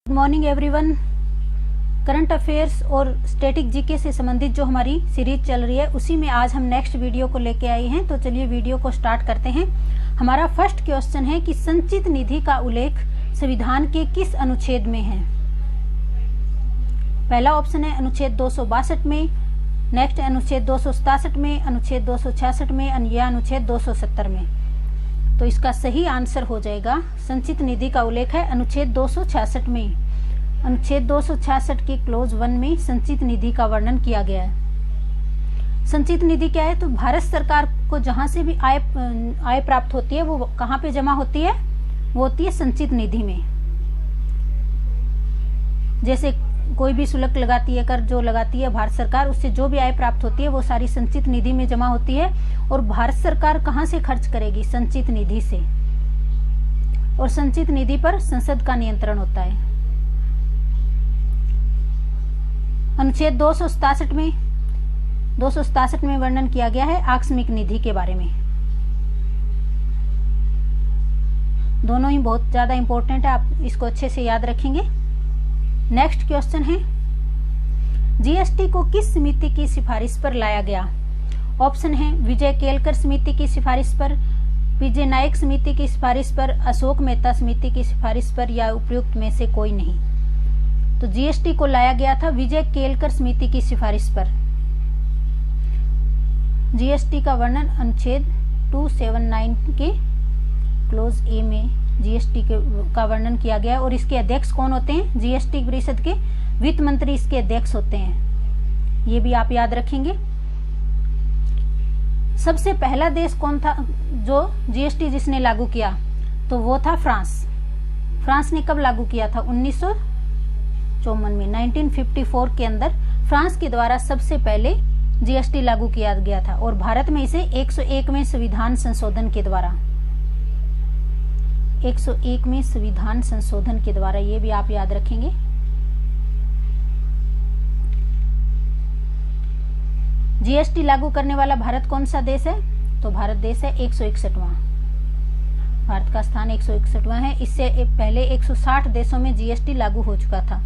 Good morning everyone. Current affairs और static GK से संबंधित जो हमारी सीरीज चल रही है उसी में आज हम नेक्स्ट वीडियो को लेके आए हैं। तो चलिए वीडियो को स्टार्ट करते हैं। हमारा फर्स्ट क्वेश्चन है कि संचित निधि का उल्लेख संविधान के किस अनुच्छेद में है। पहला ऑप्शन है अनुच्छेद 262 में, नेक्स्ट अनुच्छेद 267 में, अनुच्छेद 266 में या अनुच्छेद 270 में। तो इसका सही आंसर हो जाएगा संचित निधि का उल्लेख है अनुच्छेद 266 में। अनुच्छेद 266 के क्लोज 1 में संचित निधि का वर्णन किया गया है। संचित निधि क्या है? तो भारत सरकार को जहां से भी आय प्राप्त होती है वो कहां पे जमा होती है? वो होती है संचित निधि में। जैसे कोई भी शुल्क लगाती है, कर जो लगाती है भारत सरकार, उससे जो भी आय प्राप्त होती है वो सारी संचित निधि में जमा होती है। और भारत सरकार कहां से खर्च करेगी? संचित निधि से। और संचित निधि पर संसद का नियंत्रण होता है। अनुच्छेद 267 में वर्णन किया गया है आकस्मिक निधि के बारे में। दोनों ही बहुत ज्यादा इंपॉर्टेंट है, आप इसको अच्छे से याद रखेंगे। नेक्स्ट क्वेश्चन है जीएसटी को किस समिति की सिफारिश पर लाया गया? ऑप्शन है विजय केलकर समिति की सिफारिश पर, विजय नायक समिति की सिफारिश पर, अशोक मेहता समिति की सिफारिश पर या उपयुक्त में से कोई नहीं। तो जीएसटी को लाया गया था विजय केलकर समिति की सिफारिश पर। जीएसटी का वर्णन अनुच्छेद 279 के क्लोज ए में जीएसटी का वर्णन किया गया है। और इसके अध्यक्ष कौन होते हैं? जीएसटी परिषद के वित्त मंत्री इसके अध्यक्ष होते हैं। ये भी आप याद रखेंगे। सबसे पहला देश कौन था जो जीएसटी जिसने लागू किया? तो वो था फ्रांस। फ्रांस ने कब लागू किया था? 1954 में, 1954 के अंदर फ्रांस के द्वारा सबसे पहले जीएसटी लागू किया गया था। और भारत में इसे 101वें संविधान संशोधन के द्वारा, 101वें संविधान संशोधन के द्वारा, ये भी आप याद रखेंगे। जीएसटी लागू करने वाला भारत कौन सा देश है? तो भारत देश है 161वां। भारत का स्थान 161वां है। इससे पहले 160 देशों में जीएसटी लागू हो चुका था।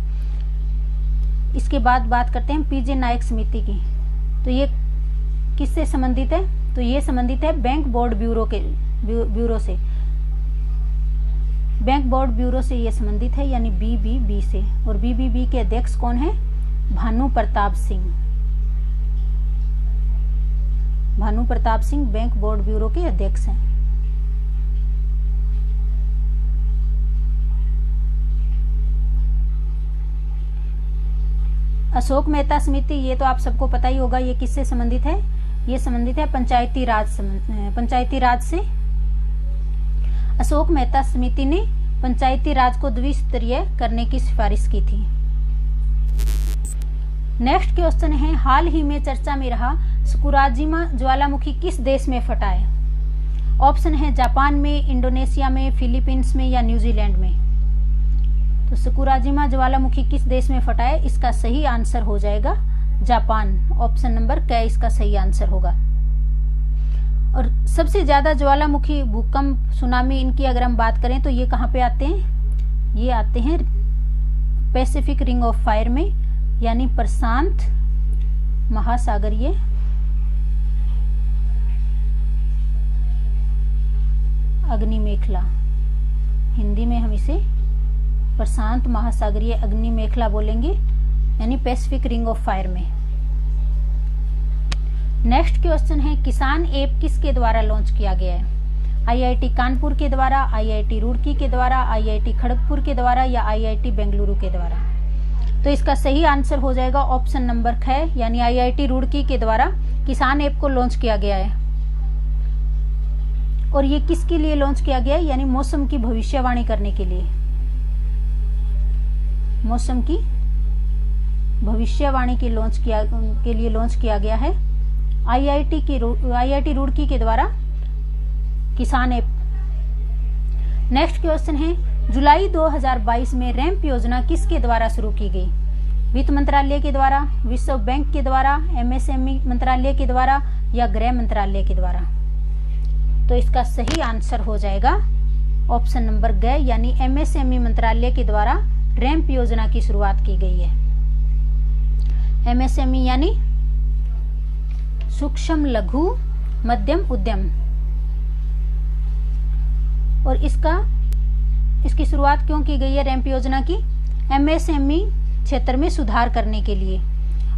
इसके बाद बात करते हैं पीजे नायक समिति की। तो ये किससे संबंधित है? तो ये संबंधित है बैंक बोर्ड ब्यूरो से। बैंक बोर्ड ब्यूरो से ये संबंधित है, यानी बीबीबी से। और बीबीबी के अध्यक्ष कौन है? Bhanu Pratap Singh. Bhanu Pratap Singh bank board bureau के अध्यक्ष हैं। अशोक मेहता समिति, ये तो आप सबको पता ही होगा, ये किससे संबंधित है? ये संबंधित है पंचायती राज से। अशोक मेहता समिति ने पंचायती राज को द्विस्तरीय करने की सिफारिश की थी। नेक्स्ट क्वेश्चन है हाल ही में चर्चा में रहा सकुराजिमा ज्वालामुखी किस देश में फटा है? ऑप्शन है जापान में, इंडोनेशिया में, फिलीपींस में या न्यूजीलैंड में। तो सकुराजिमा ज्वालामुखी किस देश में फटा है? इसका सही आंसर हो जाएगा जापान। ऑप्शन नंबर क इसका सही आंसर होगा। और सबसे ज्यादा ज्वालामुखी, भूकंप, सुनामी, इनकी अगर हम बात करें तो ये कहाँ पे आते हैं? ये आते हैं पैसिफिक रिंग ऑफ फायर में, यानी प्रशांत महासागरीय अग्नि मेखला। हिंदी में हम इसे प्रशांत महासागरीय अग्नि मेखला बोलेंगे, यानी पैसिफिक रिंग ऑफ फायर में। नेक्स्ट क्वेश्चन है किसान ऐप किसके द्वारा लॉन्च किया गया है? आईआईटी कानपुर के द्वारा, आईआईटी रुड़की के द्वारा, आईआईटी खड़गपुर के द्वारा या आईआईटी बेंगलुरु के द्वारा। तो इसका सही आंसर हो जाएगा ऑप्शन नंबर ख, यानी आईआईटी रुड़की के द्वारा किसान ऐप को लॉन्च किया गया है। और ये किसके लिए लॉन्च किया गया है? यानी मौसम की भविष्यवाणी करने के लिए। मौसम की भविष्यवाणी के लिए लॉन्च किया गया है आईआईटी रुड़की के द्वारा किसान ऐप। नेक्स्ट क्वेश्चन है जुलाई 2022 में रैंप योजना किसके द्वारा शुरू की गई? वित्त मंत्रालय के द्वारा, विश्व बैंक के द्वारा, एमएसएमई मंत्रालय के द्वारा या गृह मंत्रालय के द्वारा। तो इसका सही आंसर हो जाएगा ऑप्शन नंबर ग, यानी एमएसएमई मंत्रालय के द्वारा रैंप योजना की शुरुआत की गई है। एमएसएमई यानी सूक्ष्म लघु मध्यम उद्यम, और इसकी शुरुआत क्यों की गई है रैंप योजना की? एमएसएमई क्षेत्र में सुधार करने के लिए।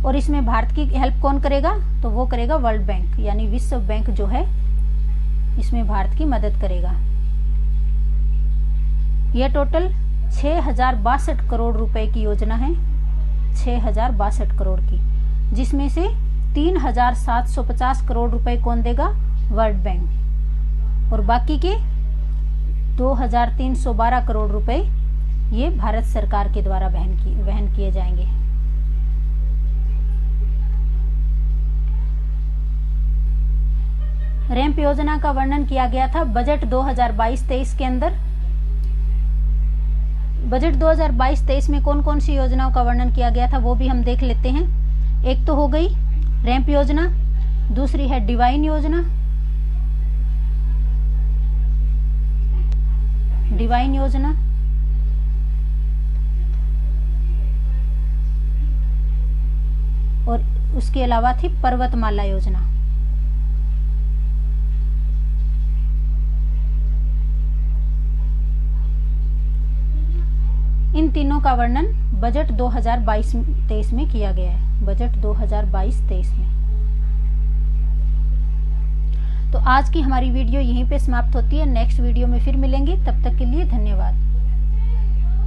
और इसमें भारत की हेल्प कौन करेगा? तो वो करेगा वर्ल्ड बैंक, यानी विश्व बैंक जो है इसमें भारत की मदद करेगा। यह टोटल 6062 करोड़ रुपए की योजना है, 6062 करोड़ की, जिसमें से 3750 करोड़ रुपए कौन देगा? World bank. और बाकी के 2312 करोड़ रुपए ये भारत सरकार के द्वारा वहन किए जाएंगे। रैंप योजना का वर्णन किया गया था बजट 2022-23 के अंदर। बजट 2022-23 में कौन कौन सी योजनाओं का वर्णन किया गया था वो भी हम देख लेते हैं। एक तो हो गई रैंप योजना, दूसरी है डिवाइन योजना, डिवाइन योजना, और उसके अलावा थी पर्वतमाला योजना। इन तीनों का वर्णन बजट 2022-23 में किया गया है, बजट 2022-23 में। तो आज की हमारी वीडियो यहीं पे समाप्त होती है। नेक्स्ट वीडियो में फिर मिलेंगे, तब तक के लिए धन्यवाद।